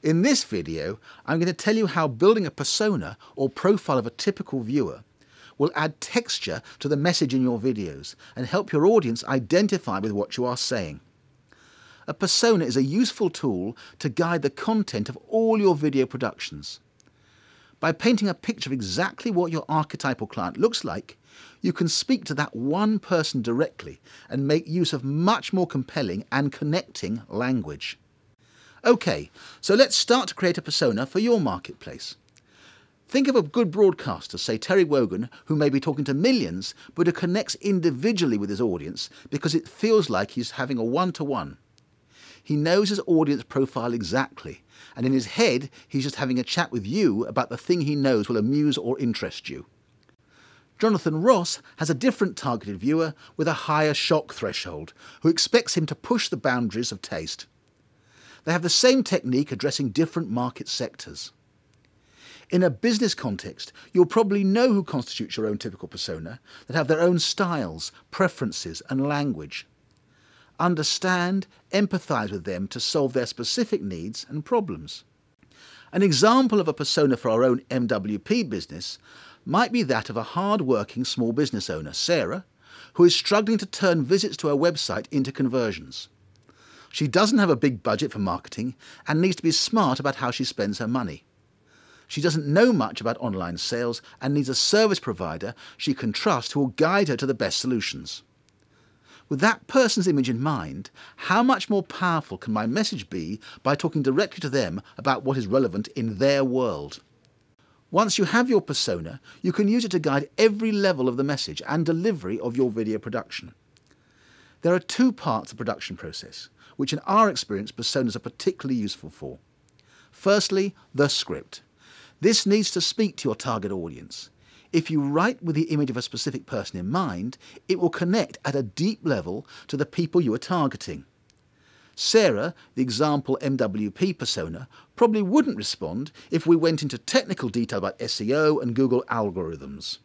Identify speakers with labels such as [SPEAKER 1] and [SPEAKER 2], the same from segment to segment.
[SPEAKER 1] In this video, I'm going to tell you how building a persona or profile of a typical viewer will add texture to the message in your videos and help your audience identify with what you are saying. A persona is a useful tool to guide the content of all your video productions. By painting a picture of exactly what your archetypal client looks like, you can speak to that one person directly and make use of much more compelling and connecting language. Okay, so let's start to create a persona for your marketplace. Think of a good broadcaster, say Terry Wogan, who may be talking to millions, but who connects individually with his audience because it feels like he's having a one-to-one. He knows his audience profile exactly, and in his head he's just having a chat with you about the thing he knows will amuse or interest you. Jonathan Ross has a different targeted viewer with a higher shock threshold, who expects him to push the boundaries of taste. They have the same technique addressing different market sectors. In a business context, you'll probably know who constitutes your own typical persona, that have their own styles, preferences and language. Understand, empathise with them to solve their specific needs and problems. An example of a persona for our own MWP business might be that of a hard-working small business owner, Sarah, who is struggling to turn visits to her website into conversions. She doesn't have a big budget for marketing and needs to be smart about how she spends her money. She doesn't know much about online sales and needs a service provider she can trust who will guide her to the best solutions. With that person's image in mind, how much more powerful can my message be by talking directly to them about what is relevant in their world? Once you have your persona, you can use it to guide every level of the message and delivery of your video production. There are two parts of the production process, which in our experience personas are particularly useful for. Firstly, the script. This needs to speak to your target audience. If you write with the image of a specific person in mind, it will connect at a deep level to the people you are targeting. Sarah, the example MWP persona, probably wouldn't respond if we went into technical detail about SEO and Google algorithms.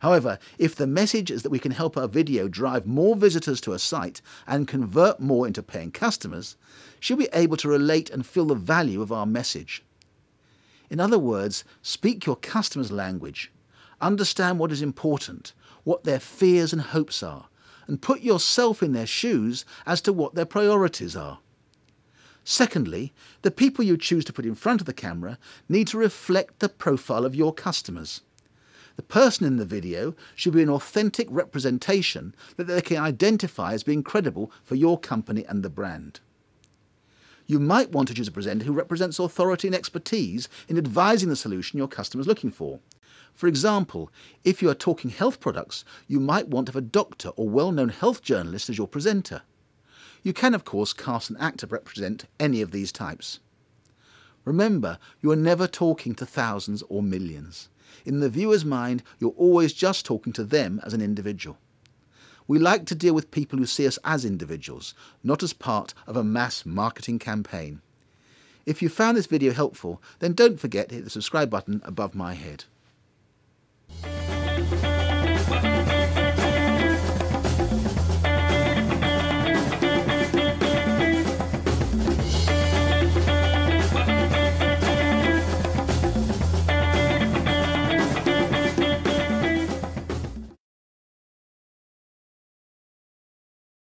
[SPEAKER 1] However, if the message is that we can help our video drive more visitors to a site and convert more into paying customers, she'll be able to relate and feel the value of our message. In other words, speak your customer's language, understand what is important, what their fears and hopes are, and put yourself in their shoes as to what their priorities are. Secondly, the people you choose to put in front of the camera need to reflect the profile of your customers. The person in the video should be an authentic representation that they can identify as being credible for your company and the brand. You might want to choose a presenter who represents authority and expertise in advising the solution your customer is looking for. For example, if you are talking health products, you might want to have a doctor or well-known health journalist as your presenter. You can, of course, cast an actor to represent any of these types. Remember, you are never talking to thousands or millions. In the viewer's mind, you're always just talking to them as an individual. We like to deal with people who see us as individuals, not as part of a mass marketing campaign. If you found this video helpful, then don't forget to hit the subscribe button above my head.